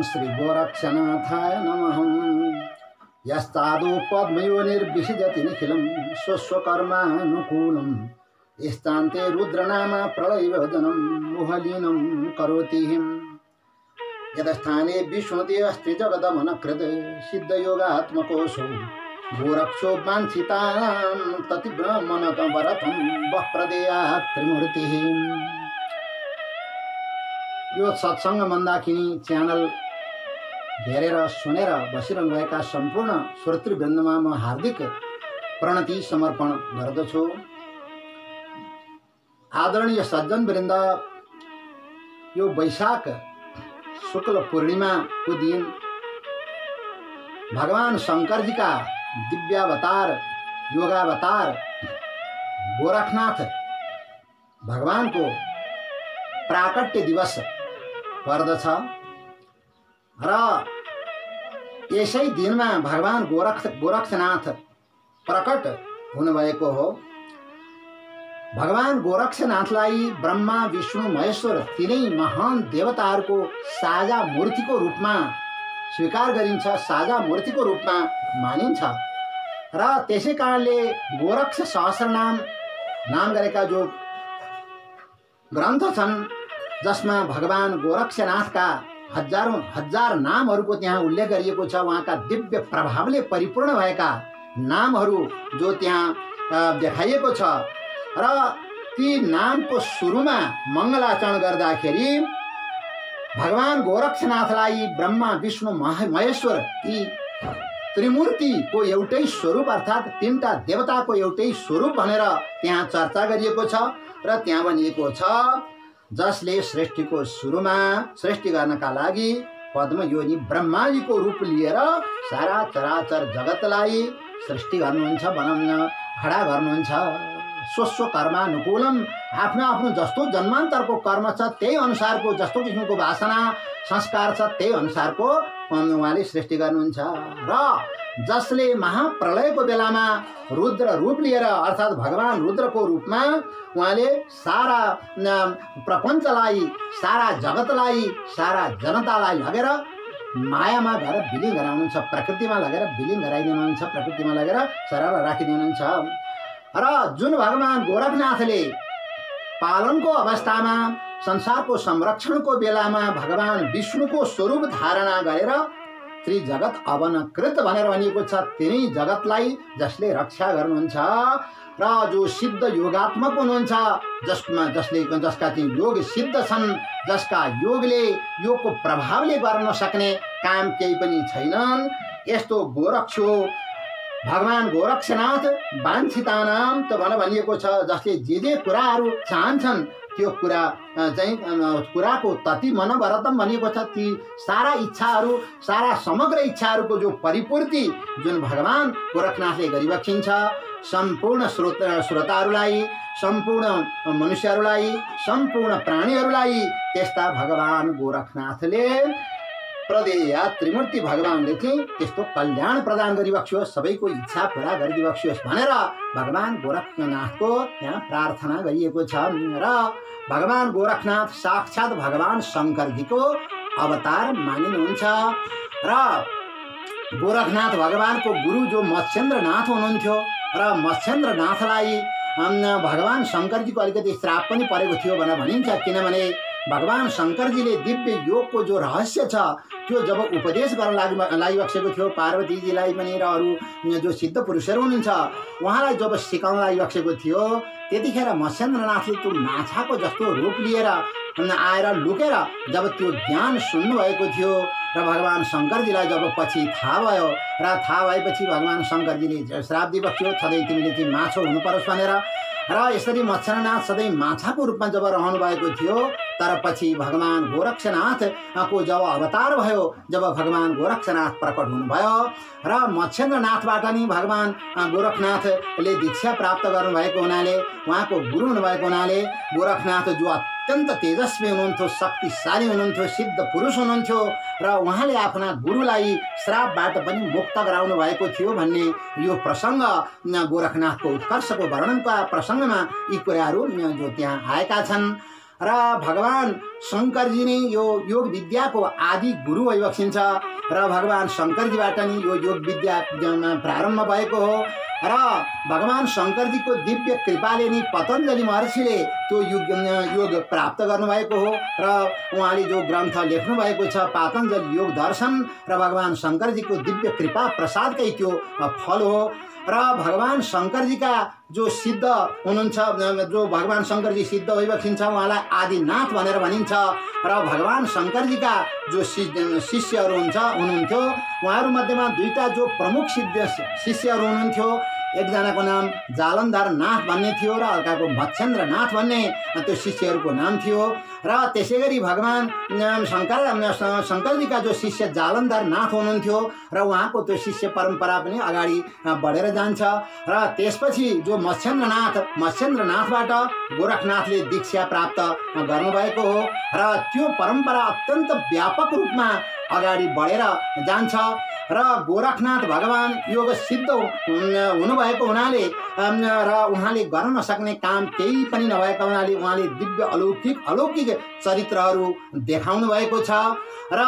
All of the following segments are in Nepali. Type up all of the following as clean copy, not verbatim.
श्री गोरक्षनाथाय नमः। यस्तादो पद्मयोनिर्विषजति निखिलं स्वस्वकर्मानुकूलं स्थान्ते रुद्रनामा प्रलयवदनं मोहलीनं करोति। यदस्थाने विष्णुते अस्ति जगदमनकृत सिद्धयोगात्मकोऽसौ गोरक्षो वाञ्छितानां ततिब्रह्मणकवरतं वः प्रदेयात् त्रिमूर्तिः। यो सत्संग मन्दाकिनी च्यानल हेरेर सुनेर बसिरहनुभएका सम्पूर्ण श्रोतृवृन्दमा म हार्दिक प्रणति समर्पण गर्दछु। आदरणीय सज्जनवृन्द, यो वैशाख शुक्ल पूर्णिमा को दिन भगवान शंकर जी का दिव्यावतार योगावतार गोरखनाथ भगवान को प्राकट्य दिवस पर्दछ र यसै दिनमा भगवान गोरक्षनाथ प्रकट हुनुभएको हो। भगवान गोरक्षनाथलाई ब्रह्मा विष्णु महेश्वर तीनै महान देवताहरूको साझा मूर्तिको रूपमा स्वीकार गरिन्छ, साझा मूर्तिको रूपमा मानिन्छ र त्यसै कारणले गोरक्ष सहस्रनाम नाम गरेका जो ग्रन्थ छन् जसमा भगवान गोरक्षनाथका हजार नामहरूको त्यहाँ उल्लेख गरिएको छ। उहाँका दिव्य प्रभावले परिपूर्ण भएका नामहरू जो त्यहाँ देखाइएको छ र ती नामको सुरुमा मङ्गलाचरण गर्दाखेरि भगवान गोरक्षनाथलाई ब्रह्मा विष्णु महेश्वर यी त्रिमूर्तिको एउटै स्वरूप अर्थात् तीनटा देवताको एउटै स्वरूप भनेर त्यहाँ चर्चा गरिएको छ र त्यहाँ भनिएको छ जसले सृष्टिको सुरुमा सृष्टि गर्नका लागि पद्मयोनि ब्रह्माजीको रूप लिएर सारा चराचर जगतलाई सृष्टि गर्नुहुन्छ, बनाउन खडा गर्नुहुन्छ। स्वस्व कर्मानुकूलम, आफ्नो आफ्नो जस्तो जन्मान्तरको कर्म छ त्यही अनुसारको जस्तो किसिमको वासना संस्कार छ त्यही अनुसारको उहाँले सृष्टि गर्नुहुन्छ र जसले महाप्रलयको बेलामा रुद्र रूप लिएर अर्थात् भगवान रुद्रको रूपमा उहाँले सारा प्रपञ्चलाई, सारा जगतलाई, सारा जनतालाई लगेर मायामा गएर विलीन गराउनुहुन्छ, प्रकृतिमा लगेर विलीन गराइदिनुहुन्छ, प्रकृतिमा लगेर सरल राखिदिनुहुन्छ र जुन भगवान गोरखनाथले पालनको अवस्थामा संसारको संरक्षणको बेलामा भगवान विष्णुको स्वरूप धारणा गरेर त्रिजगत अवनकृत भनेर भनिएको छ, तिनै जगतलाई जसले रक्षा गर्नुहुन्छ र जो सिद्ध योगात्मक हुनुहुन्छ, जसका चाहिँ योग सिद्ध छन्, जसका योगको प्रभावले गर्न सक्ने काम केही पनि छैनन्, यस्तो गोरक्ष हो भगवान गोरक्षनाथ वाञ्छितानाम त भनिएको छ। जसले जे कुराहरू चाहन्छन् त्यो कुरा चाहिँ कुराको तति मनभरतम भनिएको छ। ती सारा इच्छाहरू, सारा समग्र इच्छाहरूको जो परिपूर्ति जुन भगवान गोरखनाथले गरिबक्सिन्छ, सम्पूर्ण श्रोताहरूलाई, सम्पूर्ण मनुष्यहरूलाई, सम्पूर्ण प्राणीहरूलाई त्यस्ता भगवान गोरखनाथले प्रदेया त्रिमूर्ति भगवानले चाहिँ त्यस्तो कल्याण प्रदान गरिबक्सियोस्, सबैको इच्छा पुरा गरिदिबक्सियोस् भनेर भगवान गोरखनाथको यहाँ प्रार्थना गरिएको छ र भगवान गोरखनाथ साक्षात् भगवान शङ्करजीको अवतार मानिनुहुन्छ र गोरखनाथ भगवानको गुरु जो मत्स्येन्द्रनाथ हुनुहुन्थ्यो र मत्स्येन्द्रनाथलाई भगवान शङ्करजीको अलिकति श्राप पनि परेको थियो भनेर भनिन्छ। किनभने भगवान शङ्करजीले दिव्य योगको जो रहस्य छ त्यो जब उपदेश गर्न लागिबक्सेको थियो पार्वतीजीलाई पनि र अरू जो सिद्ध पुरुषहरू हुनुहुन्छ उहाँलाई जब सिकाउन लागिबक्सेको थियो त्यतिखेर मत्स्येन्द्रनाथले त्यो माछाको जस्तो रूप लिएर आएर लुकेर जब त्यो ज्ञान सुन्नुभएको थियो र भगवान शङ्करजीलाई जब पछि थाहा भयो र थाहा भएपछि भगवान शङ्करजीले श्राप दिइबक्स्यो, सधैँ तिमीले चाहिँ माछा हुनुपर्छ भनेर र यसरी मत्स्यनाथ सधैँ माछाको रूपमा जब रहनु भएको थियो। तर पछि भगवान गोरक्षनाथको जब अवतार भयो, जब भगवान गोरक्षनाथ प्रकट हुनुभयो र मत्स्येन्द्रनाथबाट नि भगवान गोरखनाथले दीक्षा प्राप्त गर्नुभएको हुनाले, उहाँको गुरु हुनुभएको हुनाले गोरखनाथ जो अत्यन्त तेजस्वी हुनुहुन्थ्यो, शक्तिशाली हुनुहुन्थ्यो, सिद्ध पुरुष हुनुहुन्थ्यो र उहाँले आफ्ना गुरुलाई श्रापबाट पनि मुक्त गराउनु भएको थियो भन्ने यो प्रसङ्ग गोरखनाथको उत्कर्षको वर्णनका प्रसङ्गमा यी कुराहरू जो त्यहाँ आएका छन् र भगवान शङ्करजी नै यो योग विद्याको आदि गुरु भइबक्सिन्छ र भगवान शङ्करजीबाट नै यो योग विद्या प्रारम्भ भएको हो र भगवान शङ्करजीको दिव्य कृपाले नै पतञ्जलि महर्षिले त्यो योग प्राप्त गर्नुभएको हो र उहाँले जो ग्रन्थ लेख्नुभएको छ पातञ्जलि योग दर्शन र भगवान शङ्करजीको दिव्य कृपा प्रसादकै त्यो फल हो र भगवान शङ्करजीका जो सिद्ध हुनुहुन्छ, जो भगवान शङ्करजी सिद्ध भइबक्सिन्छ उहाँलाई आदिनाथ भनेर भनिन्छ र भगवान शङ्करजीका जो शिष्यहरू हुनुहुन्थ्यो उहाँहरूमध्येमा दुईटा जो प्रमुख शिष्यहरू हुनुहुन्थ्यो, एकजनाको नाम जालन्धर नाथ भन्ने थियो र अर्काको मच्छेन्द्र नाथ भन्ने त्यो शिष्यहरूको नाम थियो र त्यसै गरी भगवान शङ्करजीका जो शिष्य जालन्धर नाथ हुनुहुन्थ्यो र उहाँको त्यो शिष्य परम्परा पनि अगाडि बढेर जान्छ र त्यसपछि जो मच्छेन्द्रनाथबाट गोरखनाथले दीक्षा प्राप्त गर्नुभएको हो र त्यो परम्परा अत्यन्त व्यापक रूपमा अगाडि बढेर जान्छ र गोरखनाथ भगवान योग सिद्ध हुनुभएको हुनाले र उहाँले गर्न नसक्ने काम केही पनि नभएका हुनाले उहाँले दिव्य अलौकिक चरित्रहरू देखाउनु भएको छ र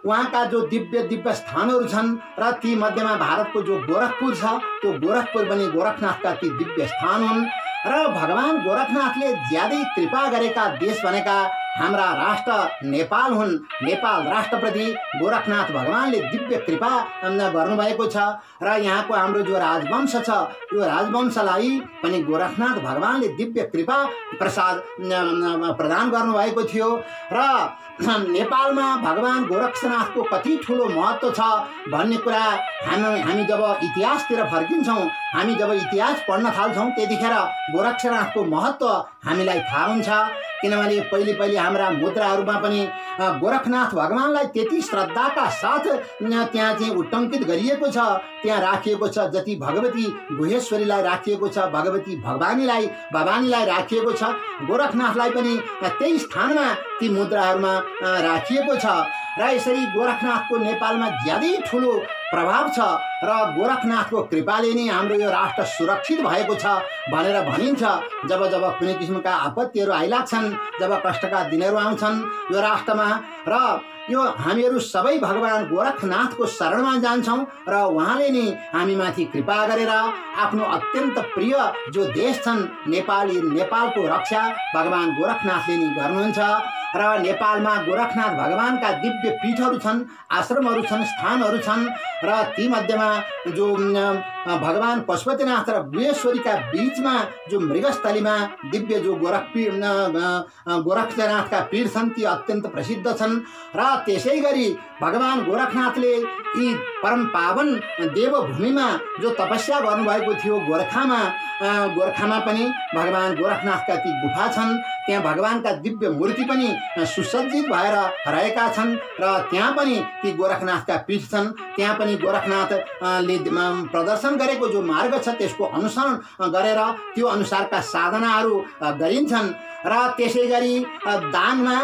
उहाँका जो दिव्य स्थानहरू छन् र ती मध्येमा भारतको जो गोरखपुर छ त्यो गोरखपुर पनि गोरखनाथका ती दिव्य स्थान हुन् र भगवान गोरखनाथले ज्यादै कृपा गरेका देश भनेका हाम्रा राष्ट्र नेपाल हुन्। नेपाल राष्ट्रप्रति गोरखनाथ भगवानले दिव्य कृपा गर्नुभएको छ र यहाँको हाम्रो जो राजवंश छ यो राजवंशलाई पनि गोरखनाथ भगवानले दिव्य कृपा प्रदान गर्नुभएको थियो र नेपालमा भगवान गोरखनाथको कति ठुलो महत्त्व छ भन्ने कुरा हामी जब इतिहासतिर फर्किन्छौँ, हामी जब इतिहास पढ्न थाल्छौँ त्यतिखेर गोरखनाथको महत्त्व हामीलाई थाहा हुन्छ। किनभने पहिले हाम्रा मुद्राहरूमा पनि गोरखनाथ भगवानलाई त्यति श्रद्धाका साथ त्यहाँ चाहिँ उट्टङ्कित गरिएको छ, त्यहाँ राखिएको छ जति भगवती गुहेश्वरीलाई राखिएको छ, भगवती भवानीलाई राखिएको छ, गोरखनाथलाई पनि त्यही स्थानमा ती मुद्राहरूमा राखिएको छ र यसरी गोरखनाथको नेपालमा ज्यादै ठुलो प्रभाव छ र गोरखनाथको कृपाले नै हाम्रो यो राष्ट्र सुरक्षित भएको छ भनेर भनिन्छ। जब कुनै किसिमका आपत्तिहरू आइलाग्छन्, जब कष्टका दिनहरू आउँछन् यो राष्ट्रमा र यो हामीहरू सबै भगवान गोरखनाथको शरणमा जान्छौँ र उहाँले नै हामीमाथि कृपा गरेर आफ्नो अत्यन्त प्रिय जो देश छन् नेपालको रक्षा भगवान गोरखनाथले नै गर्नुहुन्छ र नेपालमा गोरखनाथ भगवानका दिव्य पीठहरू छन्, आश्रमहरू छन्, स्थानहरू छन् र ती मध्येमा जो भगवान पशुपतिनाथ र गुहेश्वरीका बीचमा जो मृगस्थलीमा दिव्य जो गोरखनाथका पीठ छन् ती अत्यन्त प्रसिद्ध छन् र त्यसै गरी भगवान गोरखनाथले यी परम पावन देवभूमिमा जो तपस्या गर्नुभएको थियो गोरखामा पनि भगवान गोरखनाथका ती गुफा छन्, त्यहाँ भगवानका दिव्य मूर्ति पनि सुसज्जित भएर रहेका छन् र त्यहाँ पनि ती गोरखनाथका पीठ छन्, त्यहाँ पनि गोरखनाथले प्रदर्शन गरेको जो मार्ग छ त्यसको अनुसरण गरेर त्यो अनुसारका साधनाहरू गरिन्छन् र त्यसै गरी दाङमा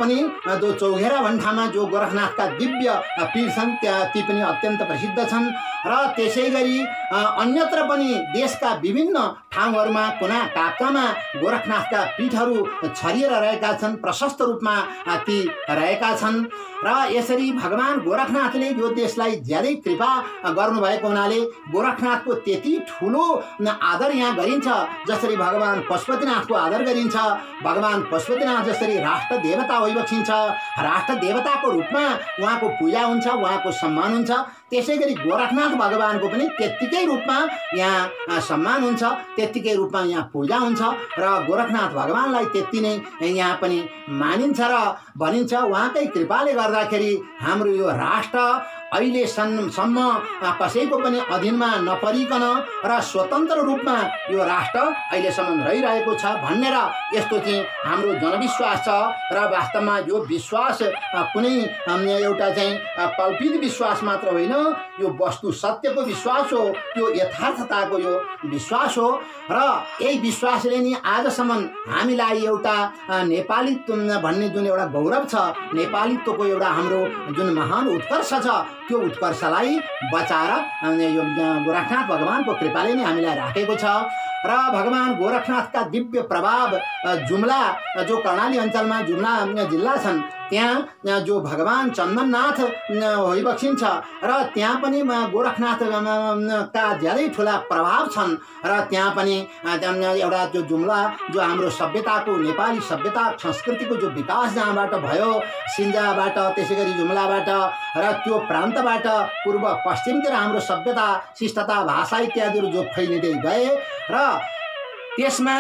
पनि जो चौघेरा भन्ठामा जो गोरखनाथका दिव्य पीठ छन् ती पनि अत्यन्त प्रसिद्ध छन् र त्यसै गरी अन्यत्र पनि देशका विभिन्न ठाउँहरूमा कुना काप्चामा गोरखनाथका पीठहरू छरिएर रहेका छन्, प्रशस्त रूपमा ती रहेका छन् र यसरी भगवान गोरखनाथले यो देशलाई ज्यादै कृपा गर्नुभएको हुनाले गोरखनाथको त्यति ठुलो आदर यहाँ गरिन्छ जसरी भगवान पशुपतिनाथको आदर गरिन्छ। भगवान पशुपतिनाथ जसरी राष्ट्र देवता भइबक्सिन्छ, राष्ट्र देवताको रूपमा उहाँको पूजा हुन्छ, उहाँको सम्मान हुन्छ, त्यसै गरी गोरखनाथ भगवानको पनि त्यत्तिकै रूपमा यहाँ सम्मान हुन्छ, त्यत्तिकै रूपमा यहाँ पूजा हुन्छ र गोरखनाथ भगवानलाई त्यति नै यहाँ पनि मानिन्छ र भनिन्छ। उहाँकै कृपाले गर्दाखेरि हाम्रो यो राष्ट्र अहिलेसम्म कसैको पनि अधीनमा नपरिकन र स्वतन्त्र रूपमा यो राष्ट्र अहिलेसम्म रहिरहेको छ भनेर यस्तो चाहिँ हाम्रो जनविश्वास छ र वास्तवमा यो विश्वास कुनै एउटा चाहिँ कल्पित विश्वास मात्र होइन, यो वस्तु सत्यको विश्वास हो, यो यथार्थताको यो विश्वास हो र यही विश्वासले नि आजसम्म हामीलाई एउटा नेपालीत्व भन्ने जुन एउटा गौरव छ, नेपालीत्वको एउटा हाम्रो जुन महान उत्कर्ष छ त्यो उत्कर्षलाई बचाएर यो गोरखनाथ भगवानको कृपाले नै हामीलाई राखेको छ र भगवान गोरखनाथका दिव्य प्रभाव जुम्ला जो कर्णाली अञ्चलमा जुम्ला जिल्ला छन् त्यहाँ जो भगवान चन्दननाथ होइबक्सिन्छ र त्यहाँ पनि गोरखनाथ का ज्यादै ठुला प्रभाव छन् र त्यहाँ पनि एउटा जो जुम्ला जो हाम्रो सभ्यताको नेपाली सभ्यता संस्कृतिको जो विकास जहाँबाट भयो सिन्जाबाट त्यसै गरी जुम्लाबाट र त्यो प्रान्तबाट पूर्व पश्चिमतिर हाम्रो सभ्यता शिष्टता भाषा इत्यादिहरू जो फैलिँदै गए र त्यसमा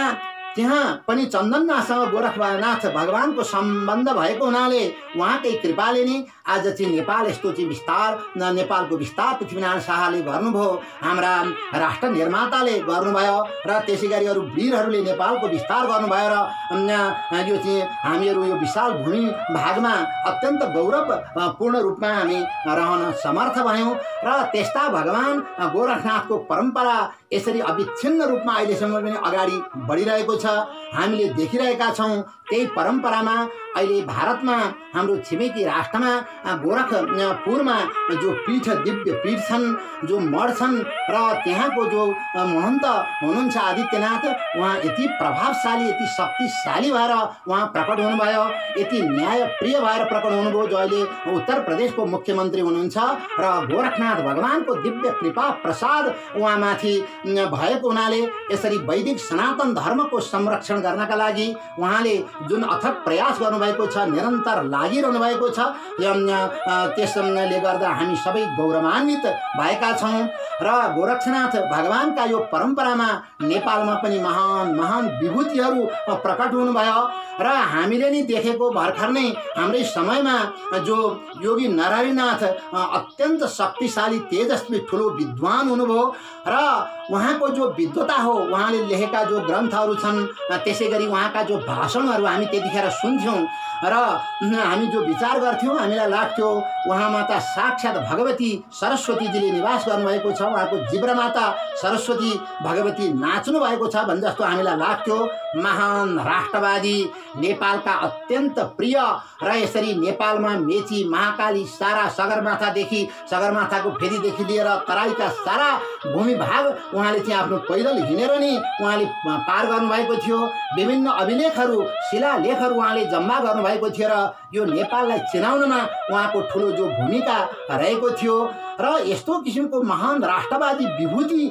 त्यहाँ पनि चन्दननाथसँग गोरखनाथ भगवानको सम्बन्ध भएको हुनाले उहाँकै कृपाले नै आज चाहिँ नेपाल यस्तो चाहिँ विस्तार नेपालको विस्तार पृथ्वीनारायण शाहले गर्नुभयो हाम्रा राष्ट्र निर्माताले गर्नुभयो र त्यसै गरी अरू वीरहरूले नेपालको विस्तार गर्नुभयो र यो चाहिँ हामीहरू यो विशाल भूमि भागमा अत्यन्त गौरवपूर्ण रूपमा हामी रहन समर्थ भयौँ र त्यस्ता भगवान गोरखनाथको परम्परा यसरी अविच्छिन्न रूपमा अहिलेसम्म पनि अगाडि बढिरहेको छ हामीले देखिरहेका छौँ त्यही परम्परामा अहिले भारतमा हाम्रो छिमेकी राष्ट्रमा गोरखपुरमा जो पीठ दिव्य पीठ छन् जो मठ छन् र त्यहाँको जो महन्त हुनुहुन्छ आदित्यनाथ उहाँ यति प्रभावशाली यति शक्तिशाली भएर उहाँ प्रकट हुनुभयो यति न्यायप्रिय भएर प्रकट हुनुभयो जो अहिले उत्तर प्रदेशको मुख्यमन्त्री हुनुहुन्छ र गोरखनाथ भगवानको दिव्य कृपा प्रसाद उहाँमाथि भएको हुनाले यसरी वैदिक सनातन धर्मको संरक्षण गर्नका लागि उहाँले जुन अथक प्रयास गर्नुभएको छ निरन्तर लागिरहनु भएको छ त्यसले गर्दा हामी सबै गौरवान्वित भएका छौँ र गोरखनाथ भगवानका यो परम्परामा नेपालमा पनि महान महान विभूतिहरू प्रकट हुनुभयो र हामीले नि देखेको भर्खर नै हाम्रै समयमा जो योगी नरहरिनाथ अत्यन्त शक्तिशाली तेजस्वी ठुलो विद्वान हुनुभयो र उहाँको जो विद्वता हो उहाँले लेखेका जो ग्रन्थहरू छन् त्यसै गरी उहाँका जो भाषणहरू हामी त्यतिखेर सुन्थ्यौँ र हामी जो विचार गर्थ्यौँ हामीलाई लाग्थ्यो उहाँमा त साक्षात् भगवती सरस्वतीजीले निवास गर्नुभएको छ उहाँको जिब्रामाता सरस्वती भगवती नाच्नु भएको छ भने जस्तो हामीलाई लाग्थ्यो महान राष्ट्रवादी नेपालका अत्यन्त प्रिय र यसरी नेपालमा मेची महाकाली सारा सगरमाथाको फेदीदेखि लिएर तराईका सारा भूमि भाग उहाँले चाहिँ आफ्नो पैदल हिँडेर नि उहाँले पार गर्नुभएको थियो विभिन्न अभिलेखहरू शिलालेखहरू उहाँले जम्मा गर्नुभएको थियो र यो नेपाललाई चिनाउनमा उहाँको ठुलो जो भूमिका रहेको थियो र यस्तो किसिमको महान राष्ट्रवादी विभूति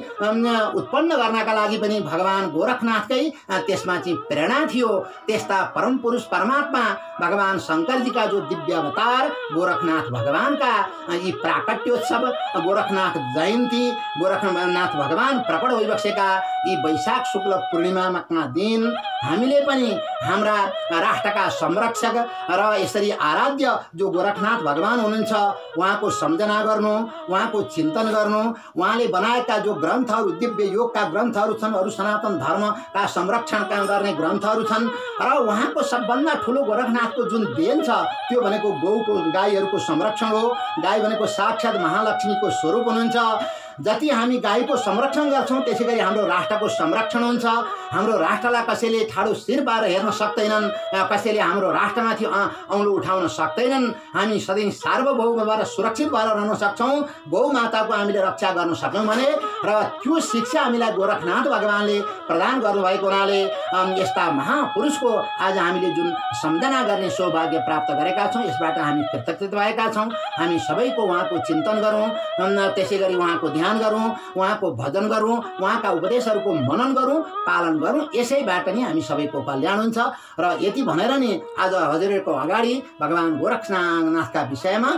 उत्पन्न गर्नका लागि पनि भगवान गोरखनाथकै त्यसमा चाहिँ प्रेरणा थियो त्यस्ता परम पुरुष परमात्मा भगवान शङ्करजीका जो दिव्य अवतार गोरखनाथ भगवानका यी प्राकट्योत्सव गोरखनाथ जयन्ती गोरखनाथ भगवान प्रकट भइबसेका यी वैशाख शुक्ल पूर्णिमाका दिन हामीले पनि हाम्रा राष्ट्रका संरक्षक र यसरी आराध्य जो गोरखनाथ भगवान हुनुहुन्छ उहाँको सम्झना गर्नु उहाँको चिन्तन गर्नु उहाँले बनाएका जो ग्रन्थहरू दिव्य योगका ग्रन्थहरू छन् अरू सनातन धर्मका संरक्षण गर्ने ग्रन्थहरू छन् र उहाँको सबभन्दा ठुलो गोरखनाथको जुन देन छ त्यो भनेको गौको गाईहरूको संरक्षण हो गाई भनेको साक्षात् महालक्ष्मीको स्वरूप हुनुहुन्छ जति हामी गाईको संरक्षण गर्छौँ त्यसै गरी हाम्रो राष्ट्रको संरक्षण हुन्छ हाम्रो राष्ट्रलाई कसैले ठाडो शिर पारेर हेर्न सक्दैनन् कसैले हाम्रो राष्ट्रमाथि औँलो उठाउन सक्दैनन् हामी सधैँ सार्वभौम भएर सुरक्षित भएर रहन सक्छौँ गौ माताको हामीले रक्षा गर्न सक्छौँ भने र त्यो शिक्षा हामीलाई गोरखनाथ भगवानले प्रदान गर्नुभएको हुनाले यस्ता महापुरुषको आज हामीले जुन सम्झना गर्ने सौभाग्य प्राप्त गरेका छौँ यसबाट हामी कृतज्ञ भएका छौँ हामी सबैको उहाँको चिन्तन गरौँ त्यसै गरी उहाँको ध्यान गरौँ उहाँको भजन गरौँ उहाँका उपदेशहरूको मनन गरौँ पालन गरौँ यसैबाट नै हामी सबैको कल्याण हुन्छ र यति भनेर नि आज हजुरहरूको अगाडि भगवान गोरखनाथका विषयमा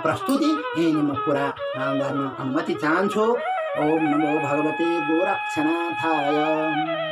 प्रस्तुति यही म पुरा गर्न अनुमति चाहन्छु ओम नमो भगवते गोरक्षनाथाय।